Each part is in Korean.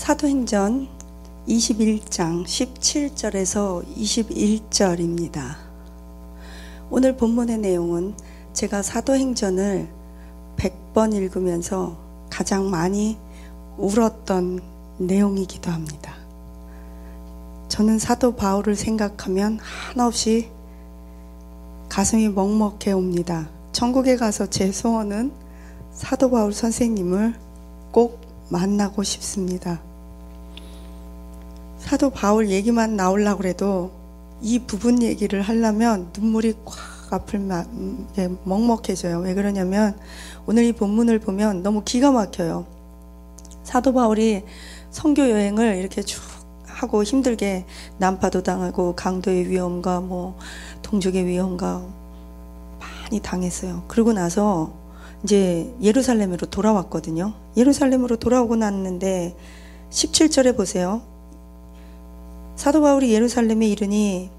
사도행전 21장 17절에서 21절입니다. 오늘 본문의 내용은 제가 사도행전을 100번 읽으면서 가장 많이 울었던 내용이기도 합니다. 저는 사도 바울을 생각하면 한없이 가슴이 먹먹해 옵니다. 천국에 가서 제 소원은 사도 바울 선생님을 꼭 만나고 싶습니다. 사도 바울 얘기만 나오려고 해도 이 부분 얘기를 하려면 눈물이 꽉 앞을 먹먹해져요. 왜 그러냐면 오늘 이 본문을 보면 너무 기가 막혀요. 사도 바울이 선교 여행을 이렇게 쭉 하고 힘들게 난파도 당하고 강도의 위험과 동족의 위험과 많이 당했어요. 그러고 나서 이제 예루살렘으로 돌아왔거든요. 예루살렘으로 돌아오고 났는데 17절에 보세요. 사도 바울이 예루살렘에 이르니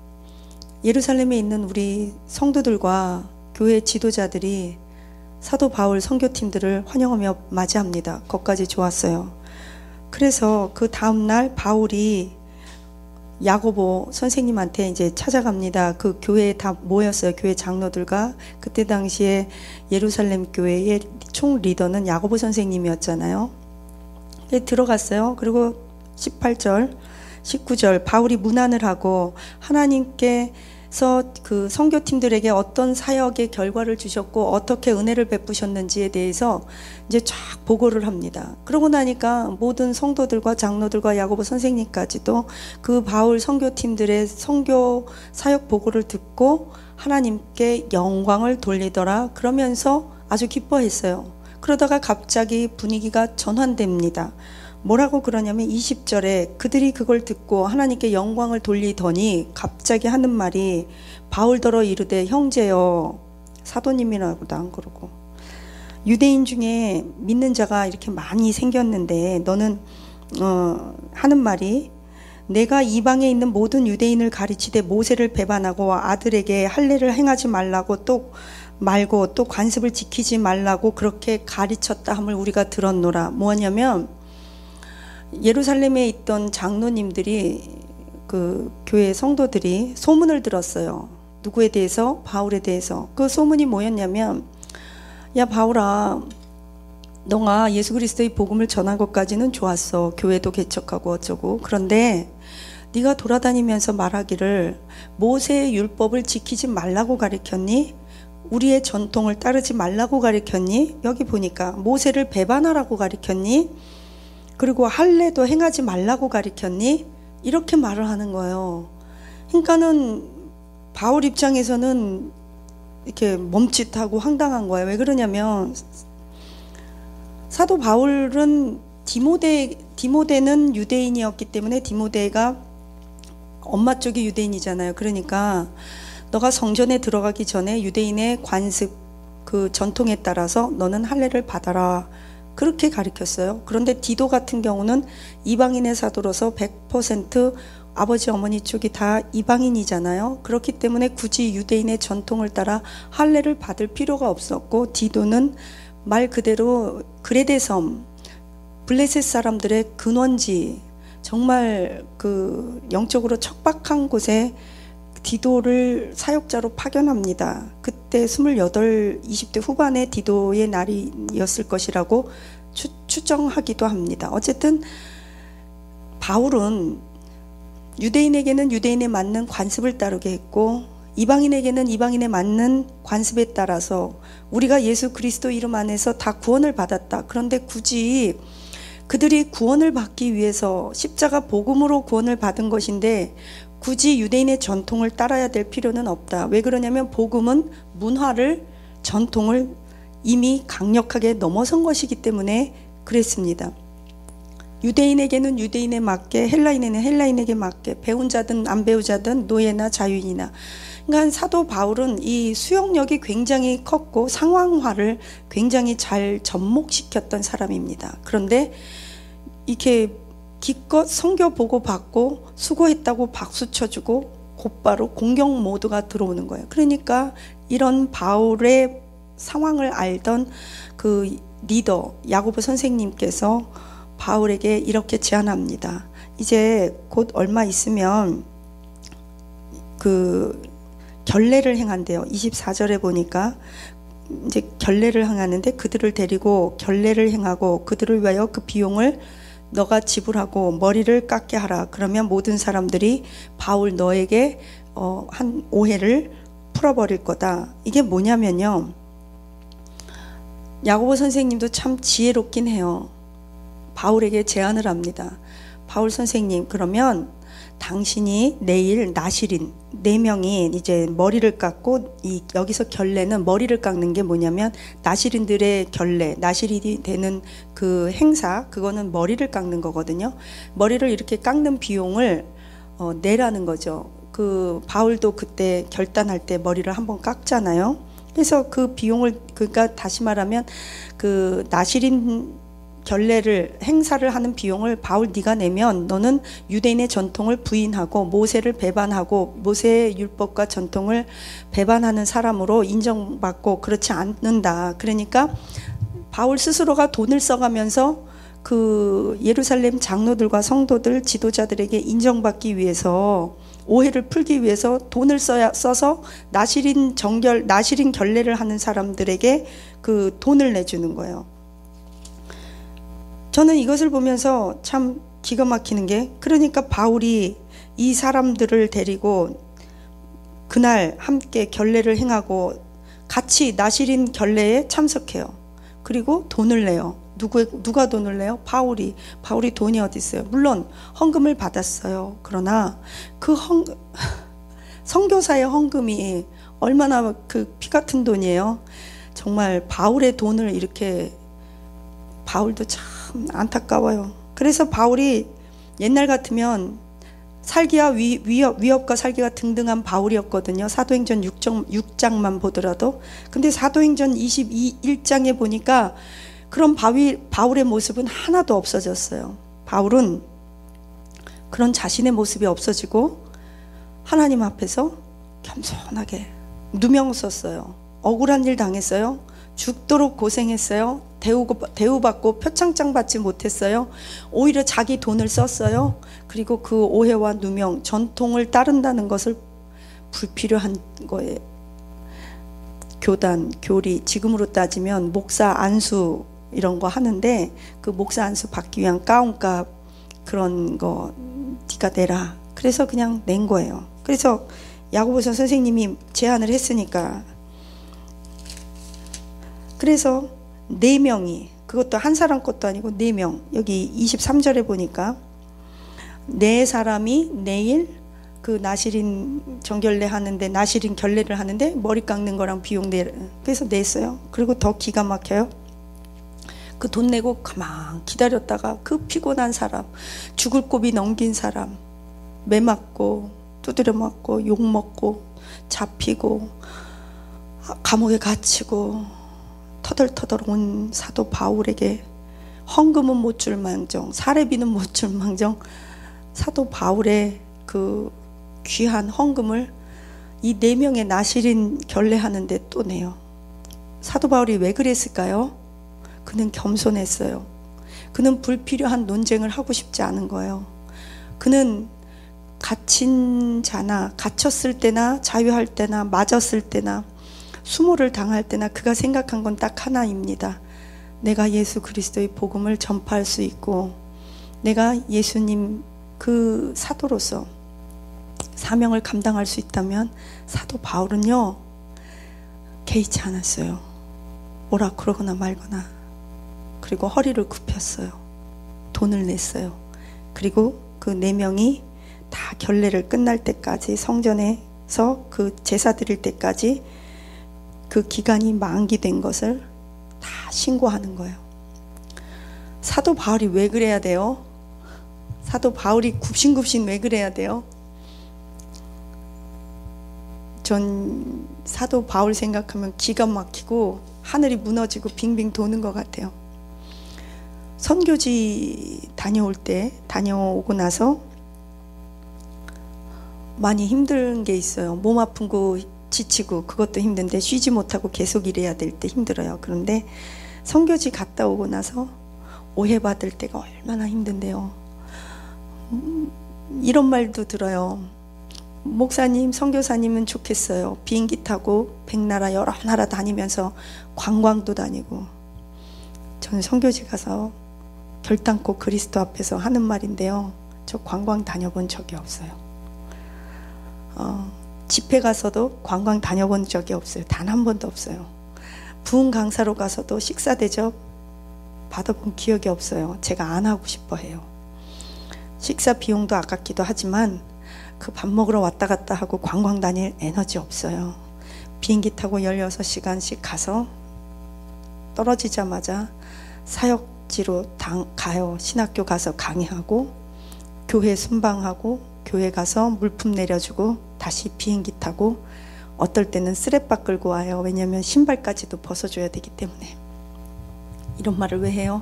예루살렘에 있는 우리 성도들과 교회 지도자들이 사도 바울 선교팀들을 환영하며 맞이합니다. 거기까지 좋았어요. 그래서 그 다음날 바울이 야고보 선생님한테 이제 찾아갑니다. 그 교회에 다 모였어요. 교회 장로들과. 그때 당시에 예루살렘 교회의 총 리더는 야고보 선생님이었잖아요. 들어갔어요. 그리고 18절 19절 바울이 문안을 하고 하나님께서 그 선교팀들에게 어떤 사역의 결과를 주셨고 어떻게 은혜를 베푸셨는지에 대해서 이제 쫙 보고를 합니다. 그러고 나니까 모든 성도들과 장로들과 야고보 선생님까지도 그 바울 선교팀들의 선교 사역 보고를 듣고 하나님께 영광을 돌리더라 그러면서 아주 기뻐했어요. 그러다가 갑자기 분위기가 전환됩니다. 뭐라고 그러냐면 20절에 그들이 그걸 듣고 하나님께 영광을 돌리더니 갑자기 하는 말이 바울더러 이르되 형제여, 사도님이라고도 안 그러고 유대인 중에 믿는 자가 이렇게 많이 생겼는데 너는 하는 말이 내가 이방에 있는 모든 유대인을 가르치되 모세를 배반하고 아들에게 할례를 행하지 말라고 또 관습을 지키지 말라고 그렇게 가르쳤다 함을 우리가 들었노라. 뭐냐면 예루살렘에 있던 장로님들이 그 교회 성도들이 소문을 들었어요. 누구에 대해서? 바울에 대해서. 그 소문이 뭐였냐면 야 바울아, 너가 예수 그리스도의 복음을 전한 것까지는 좋았어. 교회도 개척하고 어쩌고. 그런데 네가 돌아다니면서 말하기를 모세의 율법을 지키지 말라고 가르쳤니? 우리의 전통을 따르지 말라고 가르쳤니? 여기 보니까 모세를 배반하라고 가르쳤니? 그리고 할례도 행하지 말라고 가르쳤니? 이렇게 말을 하는 거예요. 그러니까는 바울 입장에서는 이렇게 멈칫하고 황당한 거예요. 왜 그러냐면 사도 바울은 디모데는 유대인이었기 때문에 디모데가 엄마 쪽이 유대인이잖아요. 그러니까 너가 성전에 들어가기 전에 유대인의 관습 그 전통에 따라서 너는 할례를 받아라. 그렇게 가르쳤어요. 그런데 디도 같은 경우는 이방인의 사도로서 100% 아버지 어머니 쪽이 다 이방인이잖아요. 그렇기 때문에 굳이 유대인의 전통을 따라 할례를 받을 필요가 없었고 디도는 말 그대로 그레데 섬 블레셋 사람들의 근원지 정말 그 영적으로 척박한 곳에 디도를 사역자로 파견합니다. 그때 28, 20대 후반의 디도의 날이었을 것이라고 추정하기도 합니다. 어쨌든 바울은 유대인에게는 유대인에 맞는 관습을 따르게 했고 이방인에게는 이방인에 맞는 관습에 따라서 우리가 예수 그리스도 이름 안에서 다 구원을 받았다. 그런데 굳이 그들이 구원을 받기 위해서 십자가 복음으로 구원을 받은 것인데 굳이 유대인의 전통을 따라야 될 필요는 없다. 왜 그러냐면 복음은 문화를 전통을 이미 강력하게 넘어선 것이기 때문에 그랬습니다. 유대인에게는 유대인에 맞게 헬라인에는 헬라인에게 맞게 배운 자든 안 배운 자든 노예나 자유인이나 그러니까 사도 바울은 이 수용력이 굉장히 컸고 상황화를 굉장히 잘 접목시켰던 사람입니다. 그런데 이렇게 기껏 선교 보고 받고 수고했다고 박수 쳐주고 곧바로 공격 모드가 들어오는 거예요. 그러니까 이런 바울의 상황을 알던 그 리더 야고보 선생님께서 바울에게 이렇게 제안합니다. 이제 곧 얼마 있으면 그 결례를 행한대요. 24절에 보니까 이제 결례를 행하는데 그들을 데리고 결례를 행하고 그들을 위하여 그 비용을 너가 지불하고 머리를 깎게 하라. 그러면 모든 사람들이 바울 너에게 한 오해를 풀어버릴 거다. 이게 뭐냐면요, 야고보 선생님도 참 지혜롭긴 해요. 바울에게 제안을 합니다. 바울 선생님, 그러면 당신이 내일 나실인 4명이 이제 머리를 깎고, 여기서 결례는 머리를 깎는 게 뭐냐면 나실인들의 결례, 나실인이 되는 그 행사, 그거는 머리를 깎는 거거든요. 머리를 이렇게 깎는 비용을 내라는 거죠. 그 바울도 그때 결단할 때 머리를 한번 깎잖아요. 그래서 그 비용을, 그러니까 다시 말하면 그 나실인 결례를 행사를 하는 비용을 바울 네가 내면 너는 유대인의 전통을 부인하고 모세를 배반하고 모세의 율법과 전통을 배반하는 사람으로 인정받고 그렇지 않는다. 그러니까 바울 스스로가 돈을 써가면서 그 예루살렘 장로들과 성도들 지도자들에게 인정받기 위해서, 오해를 풀기 위해서 돈을 써서 나실인 결례를 하는 사람들에게 그 돈을 내주는 거예요. 저는 이것을 보면서 참 기가 막히는 게, 그러니까 바울이 이 사람들을 데리고 그날 함께 결례를 행하고 같이 나실인 결례에 참석해요. 그리고 돈을 내요. 누가 돈을 내요? 바울이 돈이 어디 있어요? 물론 헌금을 받았어요. 그러나 그 선교사의 헌금이 얼마나 그 피 같은 돈이에요. 정말 바울의 돈을 이렇게, 바울도 참 안타까워요. 그래서 바울이 옛날 같으면 살기와 위협과 살기가 등등한 바울이었거든요. 사도행전 6장만 보더라도. 근데 사도행전 21장에 보니까 그런 바울의 모습은 하나도 없어졌어요. 바울은 그런 자신의 모습이 없어지고 하나님 앞에서 겸손하게 누명 썼어요. 억울한 일 당했어요. 죽도록 고생했어요. 대우받고 표창장 받지 못했어요. 오히려 자기 돈을 썼어요. 그리고 그 오해와 누명, 전통을 따른다는 것을 불필요한 거에 교단, 교리, 지금으로 따지면 목사 안수 이런 거 하는데 그 목사 안수 받기 위한 가운값 그런 거 네가 내라. 그래서 그냥 낸 거예요. 그래서 야고보서 선생님이 제안을 했으니까, 그래서 4명이, 그것도 한 사람 것도 아니고 4명, 여기 23절에 보니까 4사람이 내일 그 나실인 정결례 하는데, 나실인 결례를 하는데 머리 깎는 거랑 비용 그래서 냈어요. 그리고 더 기가 막혀요. 그 돈 내고 가만 기다렸다가 그 피곤한 사람, 죽을 고비 넘긴 사람, 매 맞고 두드려 맞고 욕 먹고 잡히고 감옥에 갇히고 터덜터덜 온 사도 바울에게 헌금은 못 줄 망정, 사례비는 못 줄 망정, 사도 바울의 그 귀한 헌금을 이 4명의 나실인 결례하는데 또 내요. 사도 바울이 왜 그랬을까요? 그는 겸손했어요. 그는 불필요한 논쟁을 하고 싶지 않은 거예요. 그는 갇힌 자나 갇혔을 때나 자유할 때나 맞았을 때나 수모를 당할 때나 그가 생각한 건 딱 하나입니다. 내가 예수 그리스도의 복음을 전파할 수 있고 내가 예수님 그 사도로서 사명을 감당할 수 있다면, 사도 바울은요 개의치 않았어요. 오라 그러거나 말거나. 그리고 허리를 굽혔어요. 돈을 냈어요. 그리고 그 4명이 다 결례를 끝날 때까지, 성전에서 그 제사 드릴 때까지 그 기간이 만기된 것을 다 신고하는 거예요. 사도 바울이 왜 그래야 돼요? 사도 바울이 굽신굽신 왜 그래야 돼요? 전 사도 바울 생각하면 기가 막히고 하늘이 무너지고 빙빙 도는 것 같아요. 선교지 다녀오고 나서 많이 힘든 게 있어요. 몸 아픈 거 지치고 그것도 힘든데 쉬지 못하고 계속 일해야 될 때 힘들어요. 그런데 선교지 갔다 오고 나서 오해받을 때가 얼마나 힘든데요. 이런 말도 들어요. 목사님, 선교사님은 좋겠어요. 비행기 타고 백나라 여러 나라 다니면서 관광도 다니고. 저는 선교지 가서 결단코 그리스도 앞에서 하는 말인데요. 저 관광 다녀본 적이 없어요. 집회 가서도 관광 다녀본 적이 없어요. 단 한 번도 없어요. 부흥 강사로 가서도 식사 대접 받아본 기억이 없어요. 제가 안 하고 싶어 해요. 식사 비용도 아깝기도 하지만 그 밥 먹으러 왔다 갔다 하고 관광 다닐 에너지 없어요. 비행기 타고 16시간씩 가서 떨어지자마자 사역지로 가요. 신학교 가서 강의하고 교회 순방하고 교회 가서 물품 내려주고 다시 비행기 타고 어떨 때는 쓰레빠 끌고 와요. 왜냐하면 신발까지도 벗어줘야 되기 때문에. 이런 말을 왜 해요?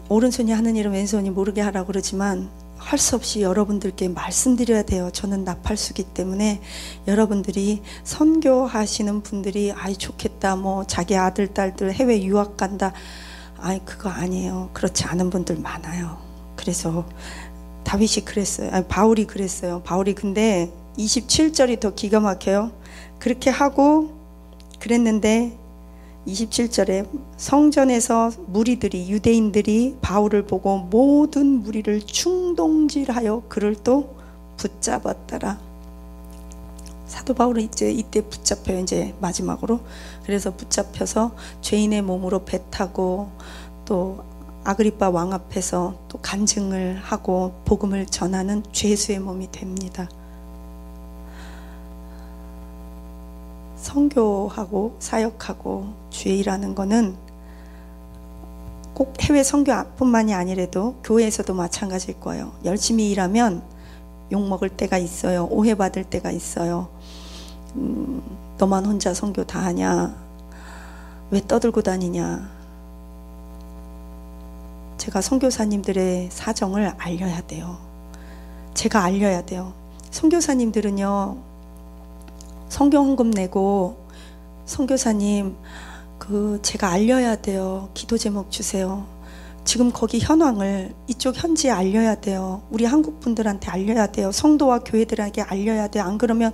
오른손이 하는 일은 왼손이 모르게 하라고 그러지만 할 수 없이 여러분들께 말씀드려야 돼요. 저는 나팔수기 때문에 여러분들이 선교하시는 분들이 아이 좋겠다, 뭐 자기 아들 딸들 해외 유학 간다, 그거 아니에요. 그렇지 않은 분들 많아요. 그래서 다윗이 그랬어요. 바울이 그랬어요. 바울이 근데 27절이 더 기가 막혀요. 그렇게 하고 그랬는데 27절에 성전에서 무리들이, 유대인들이 바울을 보고 모든 무리를 충동질하여 그를 또 붙잡았더라. 사도 바울은 이때 붙잡혀요. 이제 마지막으로. 그래서 붙잡혀서 죄인의 몸으로 배 타고 또 아그리빠 왕 앞에서 또 간증을 하고 복음을 전하는 죄수의 몸이 됩니다. 선교하고 사역하고 주의 일하는 거는 꼭 해외 선교뿐만이 아니라도 교회에서도 마찬가지일 거예요. 열심히 일하면 욕먹을 때가 있어요. 오해받을 때가 있어요. 너만 혼자 선교 다 하냐? 왜 떠들고 다니냐? 제가 선교사님들의 사정을 알려야 돼요. 제가 알려야 돼요. 선교사님들은요, 성경헌금 내고 선교사님 제가 알려야 돼요. 기도 제목 주세요. 지금 거기 현황을 이쪽 현지에 알려야 돼요. 우리 한국 분들한테 알려야 돼요. 성도와 교회들에게 알려야 돼요. 안 그러면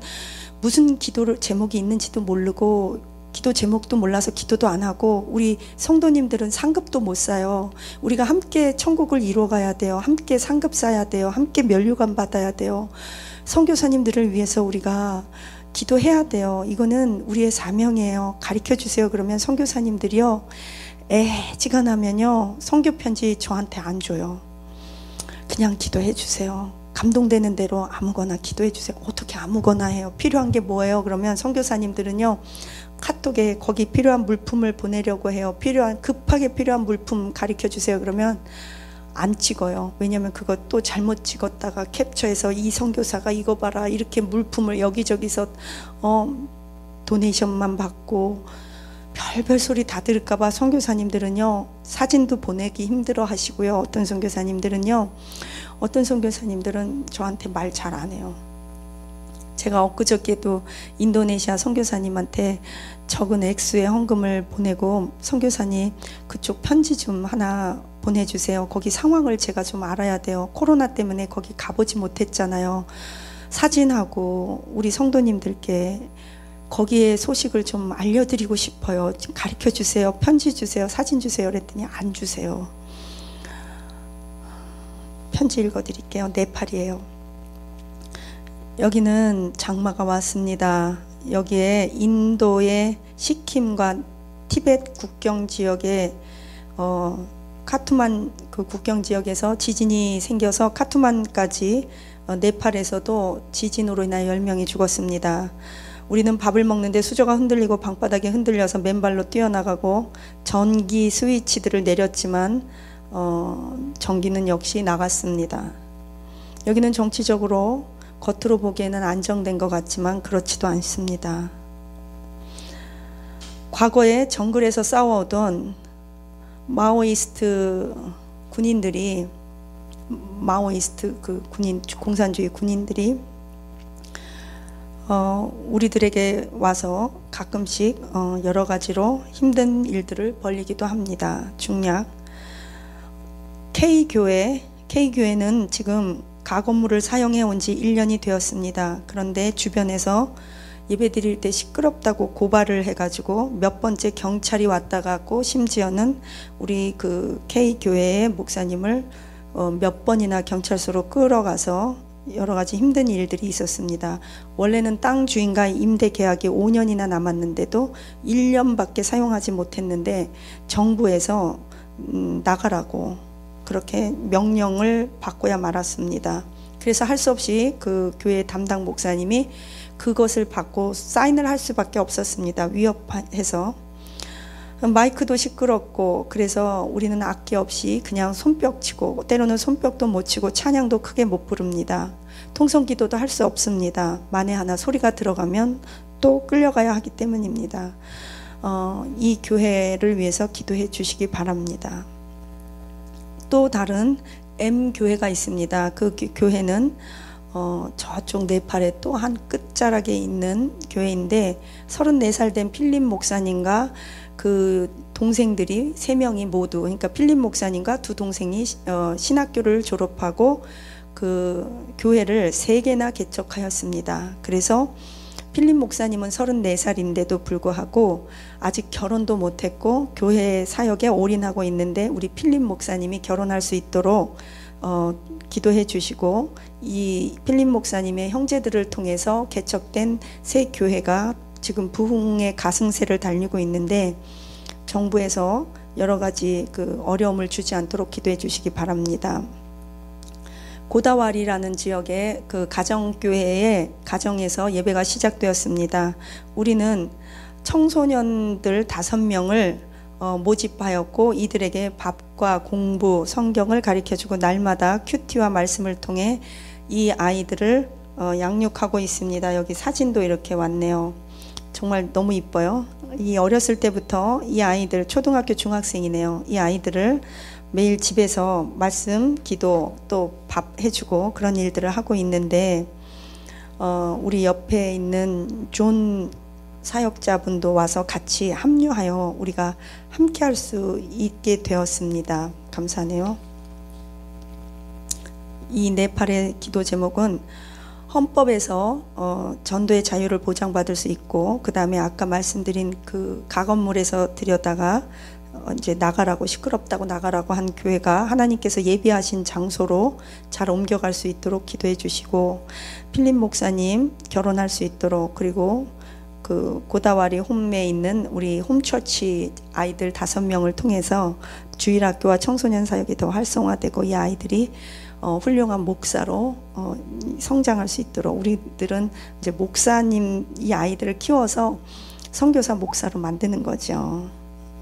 무슨 기도 제목이 있는지도 모르고 기도 제목도 몰라서 기도도 안 하고 우리 성도님들은 상급도 못 사요. 우리가 함께 천국을 이루어가야 돼요. 함께 상급 사야 돼요. 함께 면류관 받아야 돼요. 선교사님들을 위해서 우리가 기도해야 돼요. 이거는 우리의 사명이에요. 가르쳐 주세요. 그러면 선교사님들이요, 지간하면요 선교 편지 저한테 안 줘요. 그냥 기도해 주세요. 감동되는 대로 아무거나 기도해 주세요. 어떻게 아무거나 해요? 필요한 게 뭐예요? 그러면 선교사님들은요 카톡에 거기 필요한 물품을 보내려고 해요. 급하게 필요한 물품 가르쳐 주세요. 그러면 안 찍어요. 왜냐면 그거 또 잘못 찍었다가 캡처해서 이 선교사가 이거 봐라 이렇게 물품을 여기저기서 도네이션만 받고 별별 소리 다 들을까봐 선교사님들은요 사진도 보내기 힘들어 하시고요. 어떤 선교사님들은 저한테 말 잘 안 해요. 제가 엊그저께도 인도네시아 선교사님한테 적은 액수의 헌금을 보내고, 선교사님 그쪽 편지 좀 하나 보내주세요. 거기 상황을 제가 좀 알아야 돼요. 코로나 때문에 거기 가보지 못했잖아요. 사진하고 우리 성도님들께 거기에 소식을 좀 알려드리고 싶어요. 좀 가르쳐 주세요. 편지 주세요. 사진 주세요. 그랬더니 안 주세요. 편지 읽어드릴게요. 네팔이에요. 여기는 장마가 왔습니다. 여기에 인도의 시킴과 티벳 국경 지역에 카투만 그 국경 지역에서 지진이 생겨서 카투만까지 네팔에서도 지진으로 인하여 10명이 죽었습니다. 우리는 밥을 먹는데 수저가 흔들리고 방바닥에 흔들려서 맨발로 뛰어나가고 전기 스위치들을 내렸지만 전기는 역시 나갔습니다. 여기는 정치적으로 겉으로 보기에는 안정된 것 같지만 그렇지도 않습니다. 과거에 정글에서 싸워오던 마오이스트 군인들이, 마오이스트 그 군인, 공산주의 군인들이 우리들에게 와서 가끔씩 여러 가지로 힘든 일들을 벌이기도 합니다. 중략. K교회는 지금 가건물을 사용해 온 지 1년이 되었습니다. 그런데 주변에서 예배 드릴 때 시끄럽다고 고발을 해가지고 몇 번째 경찰이 왔다 갔고, 심지어는 우리 그 K교회의 목사님을 몇 번이나 경찰서로 끌어가서 여러 가지 힘든 일들이 있었습니다. 원래는 땅 주인과 임대 계약이 5년이나 남았는데도 1년밖에 사용하지 못했는데 정부에서 나가라고 그렇게 명령을 받고야 말았습니다. 그래서 할 수 없이 그 교회 담당 목사님이 그것을 받고 사인을 할 수밖에 없었습니다. 위협해서. 마이크도 시끄럽고, 그래서 우리는 악기 없이 그냥 손뼉 치고, 때로는 손뼉도 못 치고 찬양도 크게 못 부릅니다. 통성기도도 할 수 없습니다. 만에 하나 소리가 들어가면 또 끌려가야 하기 때문입니다. 이 교회를 위해서 기도해 주시기 바랍니다. 또 다른 M교회가 있습니다. 그 교회는 저쪽 네팔의 또 한 끝자락에 있는 교회인데, 34살 된 필립 목사님과 그 동생들이 3명이 모두, 그러니까 필립 목사님과 두 동생이 신학교를 졸업하고 그 교회를 3개나 개척하였습니다. 그래서 필립 목사님은 34살인데도 불구하고 아직 결혼도 못했고 교회 사역에 올인하고 있는데, 우리 필립 목사님이 결혼할 수 있도록 기도해 주시고, 이 필립 목사님의 형제들을 통해서 개척된 새 교회가 지금 부흥의 가승세를 달리고 있는데, 정부에서 여러 가지 그 어려움을 주지 않도록 기도해 주시기 바랍니다. 고다와리라는 지역의 그 가정교회의 가정에서 예배가 시작되었습니다. 우리는 청소년들 5명을 모집하였고, 이들에게 밥과 공부, 성경을 가르쳐주고 날마다 큐티와 말씀을 통해 이 아이들을 양육하고 있습니다. 여기 사진도 이렇게 왔네요. 정말 너무 이뻐요. 이 어렸을 때부터 이 아이들, 초등학교 중학생이네요. 이 아이들을 매일 집에서 말씀, 기도, 또 밥 해주고 그런 일들을 하고 있는데, 우리 옆에 있는 존 사역자분도 와서 같이 합류하여 우리가 함께 할 수 있게 되었습니다. 감사하네요. 이 네팔의 기도 제목은 헌법에서 전도의 자유를 보장받을 수 있고, 그 다음에 아까 말씀드린 그 가건물에서 들여다가 이제 나가라고, 시끄럽다고 나가라고 한 교회가 하나님께서 예비하신 장소로 잘 옮겨갈 수 있도록 기도해 주시고, 필립 목사님 결혼할 수 있도록, 그리고 그 고다와리 홈에 있는 우리 홈처치 아이들 5명을 통해서 주일학교와 청소년 사역이 더 활성화되고, 이 아이들이 훌륭한 목사로 성장할 수 있도록, 우리들은 이제 목사님 이 아이들을 키워서 선교사 목사로 만드는 거죠.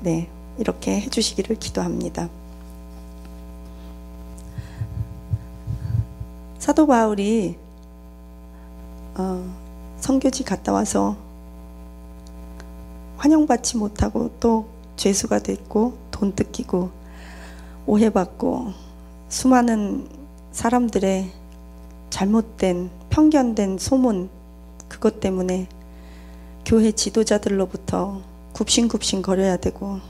네, 이렇게 해주시기를 기도합니다. 사도 바울이 선교지 갔다 와서 환영받지 못하고 또 죄수가 됐고 돈 뜯기고 오해받고 수많은 사람들의 잘못된 편견된 소문, 그것 때문에 교회 지도자들로부터 굽신굽신 거려야 되고,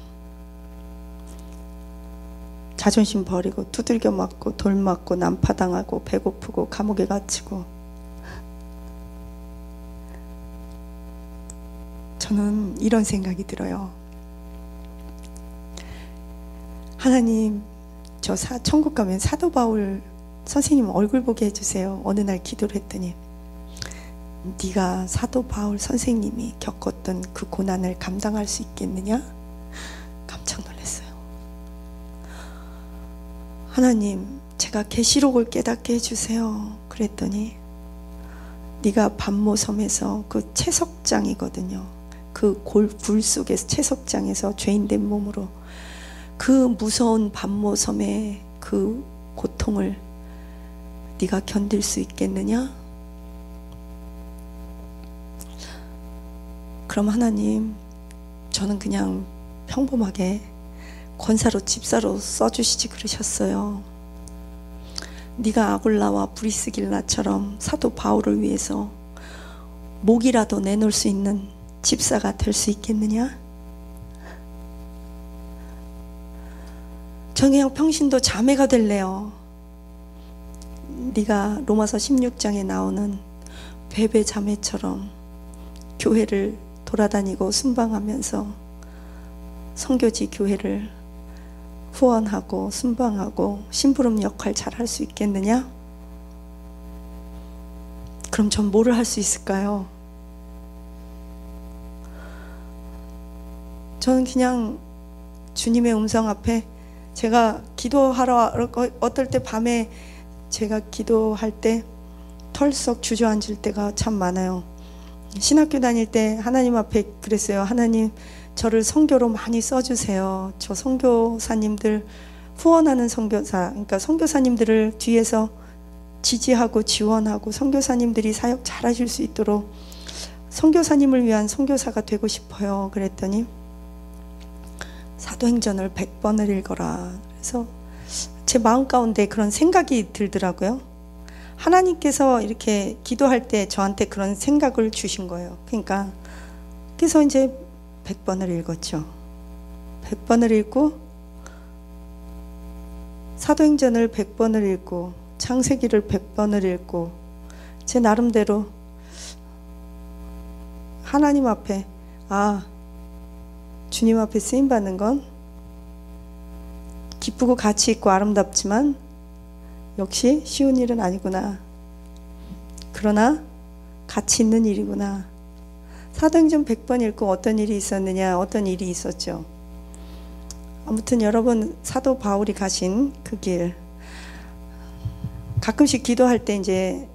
자존심 버리고 두들겨 맞고 돌 맞고 난파당하고 배고프고 감옥에 갇히고. 저는 이런 생각이 들어요. 하나님, 저 천국 가면 사도 바울 선생님 얼굴 보게 해주세요. 어느 날 기도를 했더니, 네가 사도 바울 선생님이 겪었던 그 고난을 감당할 수 있겠느냐? 깜짝 놀랐어요. 하나님, 제가 계시록을 깨닫게 해주세요. 그랬더니, 네가 반모섬에서 그 채석장이거든요. 그 불 속에서 채석장에서 죄인된 몸으로 그 무서운 반모섬의 그 고통을 네가 견딜 수 있겠느냐? 그럼 하나님, 저는 그냥 평범하게 권사로 집사로 써주시지 그러셨어요. 네가 아굴라와 브리스길라처럼 사도 바울을 위해서 목이라도 내놓을 수 있는 집사가 될 수 있겠느냐? 저는 그냥 평신도 자매가 될래요. 네가 로마서 16장에 나오는 베베 자매처럼 교회를 돌아다니고 순방하면서 선교지 교회를 후원하고 순방하고 심부름 역할 잘 할 수 있겠느냐? 그럼 전 뭐를 할 수 있을까요? 저는 그냥 주님의 음성 앞에 제가 기도하러 어떨 때 밤에 제가 기도할 때 털썩 주저앉을 때가 참 많아요. 신학교 다닐 때 하나님 앞에 그랬어요. 하나님, 저를 선교로 많이 써주세요. 저 선교사님들 후원하는 선교사, 그러니까 선교사님들을 뒤에서 지지하고 지원하고 선교사님들이 사역 잘하실 수 있도록 선교사님을 위한 선교사가 되고 싶어요. 그랬더니 사도행전을 100번을 읽어라. 그래서 제 마음 가운데 그런 생각이 들더라고요. 하나님께서 이렇게 기도할 때 저한테 그런 생각을 주신 거예요. 그러니까 그래서 이제 100번을 읽었죠. 100번을 읽고 사도행전을 100번을 읽고 창세기를 100번을 읽고 제 나름대로 하나님 앞에 주님 앞에 쓰임받는 건 기쁘고 가치 있고 아름답지만 역시 쉬운 일은 아니구나. 그러나 가치 있는 일이구나. 사도행전 100번 읽고 어떤 일이 있었느냐? 어떤 일이 있었죠. 아무튼 여러분, 사도 바울이 가신 그 길, 가끔씩 기도할 때 이제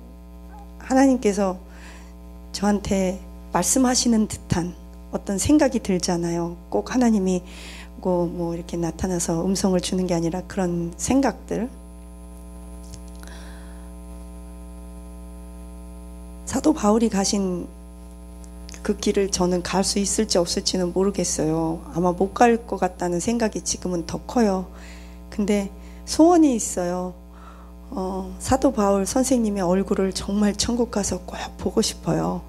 하나님께서 저한테 말씀하시는 듯한 어떤 생각이 들잖아요. 꼭 하나님이 뭐 이렇게 나타나서 음성을 주는 게 아니라 그런 생각들. 사도 바울이 가신 그 길을 저는 갈 수 있을지 없을지는 모르겠어요. 아마 못 갈 것 같다는 생각이 지금은 더 커요. 근데 소원이 있어요. 사도 바울 선생님의 얼굴을 정말 천국 가서 꼭 보고 싶어요.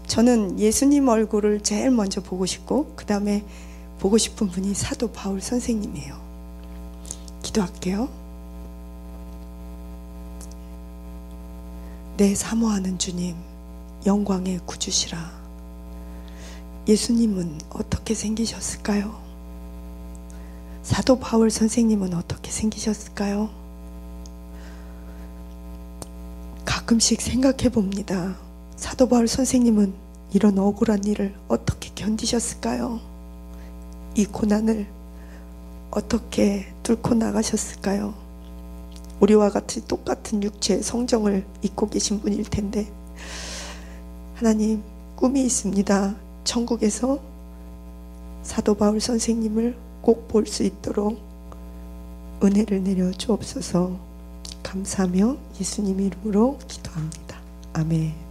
저는 예수님 얼굴을 제일 먼저 보고 싶고 그 다음에 보고 싶은 분이 사도 바울 선생님이에요. 기도할게요. 내 사모하는 주님, 영광의 구주시라. 예수님은 어떻게 생기셨을까요? 사도 바울 선생님은 어떻게 생기셨을까요? 가끔씩 생각해 봅니다. 사도 바울 선생님은 이런 억울한 일을 어떻게 견디셨을까요? 이 고난을 어떻게 뚫고 나가셨을까요? 우리와 같이 똑같은 육체의 성정을 입고 계신 분일 텐데, 하나님, 꿈이 있습니다. 천국에서 사도 바울 선생님을 꼭 볼 수 있도록 은혜를 내려 주옵소서. 감사하며 예수님 이름으로 기도합니다. 아멘.